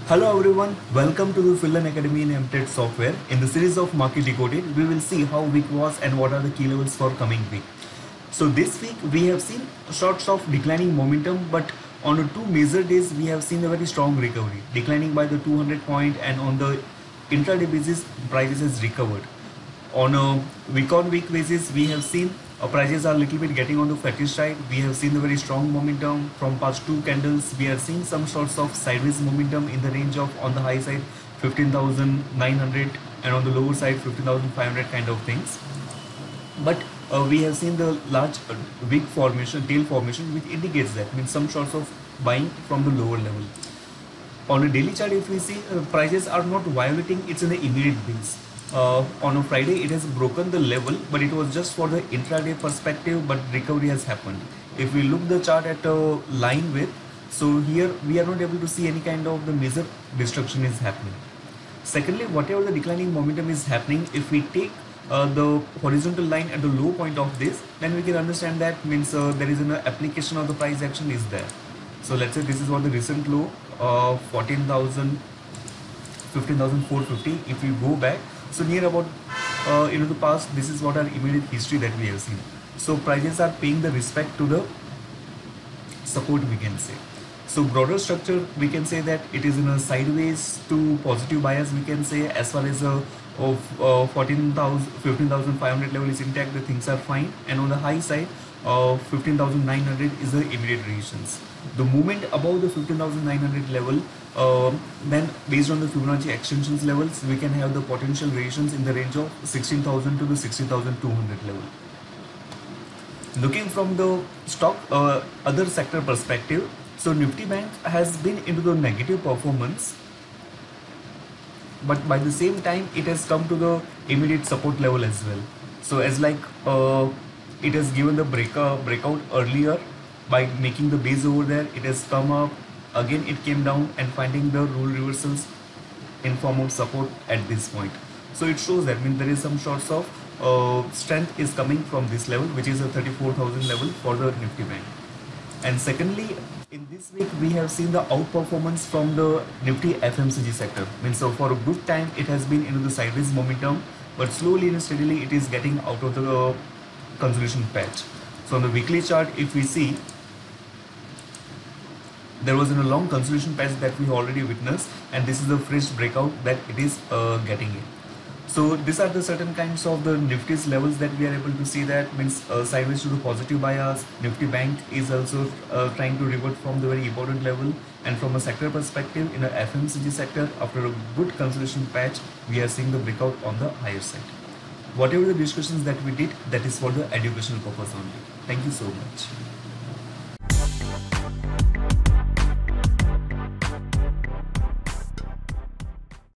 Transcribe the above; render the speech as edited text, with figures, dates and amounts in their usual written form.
Hello everyone, welcome to the Finland Academy in MTED software. In the series of Market Decoded, we will see how week was and what are the key levels for coming week. So this week we have seen sorts of declining momentum, but on the two major days we have seen a very strong recovery, declining by the 200 point, and on the intraday basis prices has recovered. On a week-on-week basis, we have seen prices are a little bit getting on the flattish side. We have seen the very strong momentum from past two candles. We are seeing some sorts of sideways momentum in the range of, on the high side, 15,900, and on the lower side 15,500 kind of things. But we have seen the large wick formation, tail formation, which indicates that means some sorts of buying from the lower level. On a daily chart, if we see prices are not violating, it's in the immediate base. On a Friday, it has broken the level, but it was just for the intraday perspective, but recovery has happened. If we look the chart at a line width, so here we are not able to see any kind of the major destruction is happening. Secondly, whatever the declining momentum is happening, if we take the horizontal line at the low point of this, then we can understand that means there is an application of the price action is there. So let's say this is what the recent low, 14,000, 15,450. If we go back, so near about into the past, this is what our immediate history that we have seen. So prices are paying the respect to the support, we can say. So broader structure, we can say that it is in a sideways to positive bias, we can say. As far as of 15,500 level is intact, the things are fine. And on the high side, 15,900 is the immediate resistance. The movement above the 15,900 level, then based on the Fibonacci extensions levels, we can have the potential resistance in the range of 16,000 to the 16,200 level. Looking from the stock other sector perspective, so Nifty Bank has been into the negative performance, but by the same time it has come to the immediate support level as well. So as like it has given the breakout earlier by making the base over there, it has come up again, it came down and finding the rule reversals in form of support at this point. So it shows that means there is some sorts of strength is coming from this level, which is a 34,000 level for the Nifty Bank. And secondly, in this week we have seen the outperformance from the Nifty FMCG sector. Means so for a good time it has been into the sideways momentum, but slowly and steadily it is getting out of the consolidation patch. So on the weekly chart, if we see, there was in a long consolidation patch that we already witnessed, and this is the fresh breakout that it is getting in. So these are the certain kinds of the Nifty's levels that we are able to see, that means sideways to the positive bias. Nifty Bank is also trying to revert from the very important level, and from a sector perspective, in a FMCG sector, after a good consolidation patch, we are seeing the breakout on the higher side. Whatever the discussions that we did, that is for the educational purpose only. Thank you so much.